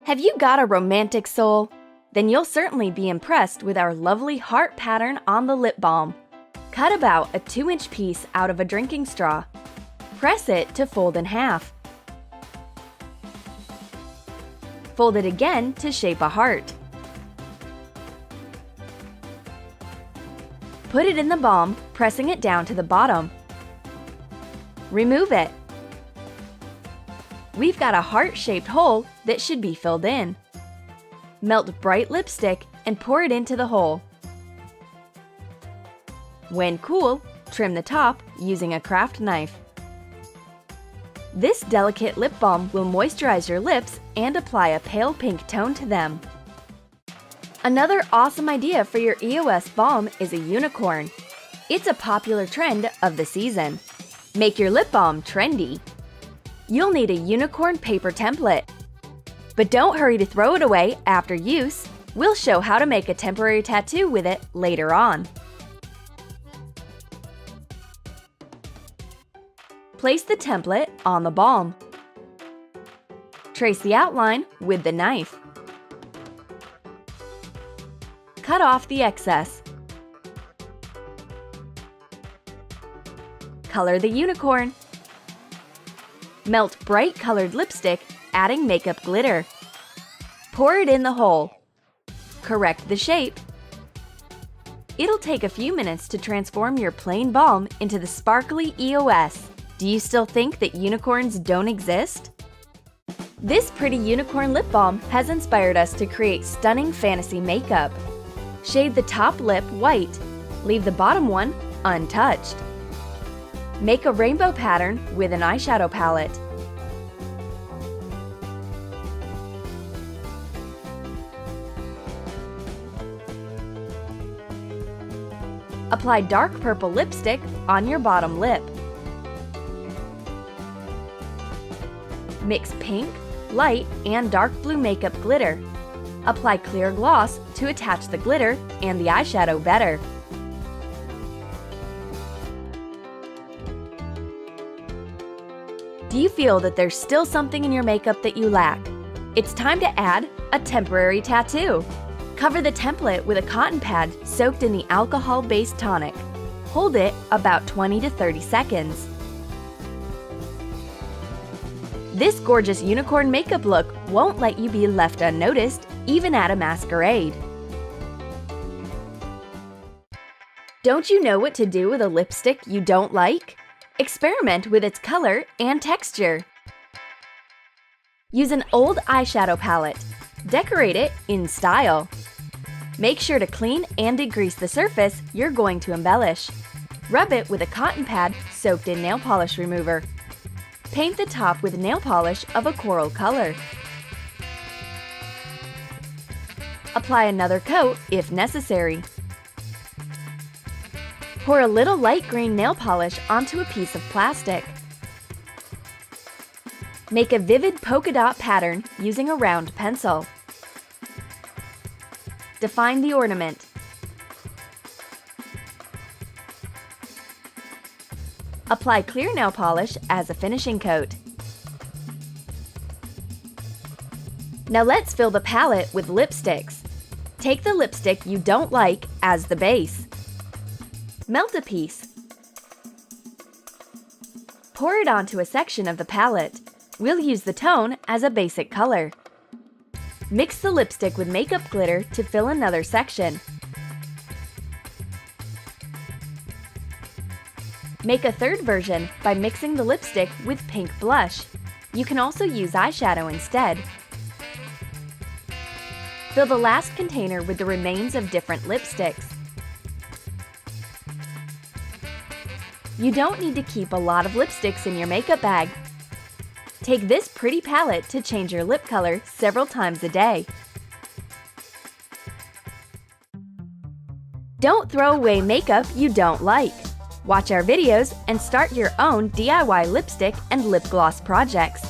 Have you got a romantic soul? Then you'll certainly be impressed with our lovely heart pattern on the lip balm. Cut about a 2-inch piece out of a drinking straw. Press it to fold in half. Fold it again to shape a heart. Put it in the balm, pressing it down to the bottom. Remove it. We've got a heart-shaped hole that should be filled in. Melt bright lipstick and pour it into the hole. When cool, trim the top using a craft knife. This delicate lip balm will moisturize your lips and apply a pale pink tone to them. Another awesome idea for your EOS balm is a unicorn. It's a popular trend of the season. Make your lip balm trendy. You'll need a unicorn paper template. But don't hurry to throw it away after use. We'll show how to make a temporary tattoo with it later on. Place the template on the balm. Trace the outline with the knife. Cut off the excess. Color the unicorn. Melt bright colored lipstick, adding makeup glitter. Pour it in the hole. Correct the shape. It'll take a few minutes to transform your plain balm into the sparkly EOS. Do you still think that unicorns don't exist? This pretty unicorn lip balm has inspired us to create stunning fantasy makeup. Shade the top lip white. Leave the bottom one untouched. Make a rainbow pattern with an eyeshadow palette. Apply dark purple lipstick on your bottom lip. Mix pink, light, and dark blue makeup glitter. Apply clear gloss to attach the glitter and the eyeshadow better. Do you feel that there's still something in your makeup that you lack? It's time to add a temporary tattoo. Cover the template with a cotton pad soaked in the alcohol-based tonic. Hold it about 20 to 30 seconds. This gorgeous unicorn makeup look won't let you be left unnoticed, even at a masquerade. Don't you know what to do with a lipstick you don't like? Experiment with its color and texture. Use an old eyeshadow palette. Decorate it in style. Make sure to clean and degrease the surface you're going to embellish. Rub it with a cotton pad soaked in nail polish remover. Paint the top with nail polish of a coral color. Apply another coat if necessary. Pour a little light green nail polish onto a piece of plastic. Make a vivid polka dot pattern using a round pencil. Define the ornament. Apply clear nail polish as a finishing coat. Now let's fill the palette with lipsticks. Take the lipstick you don't like as the base. Melt a piece. Pour it onto a section of the palette. We'll use the tone as a basic color. Mix the lipstick with makeup glitter to fill another section. Make a third version by mixing the lipstick with pink blush. You can also use eyeshadow instead. Fill the last container with the remains of different lipsticks. You don't need to keep a lot of lipsticks in your makeup bag. Take this pretty palette to change your lip color several times a day. Don't throw away makeup you don't like. Watch our videos and start your own DIY lipstick and lip gloss projects.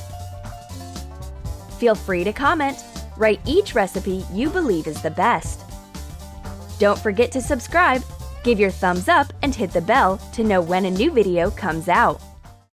Feel free to comment. Write each recipe you believe is the best. Don't forget to subscribe, give your thumbs up, and hit the bell to know when a new video comes out.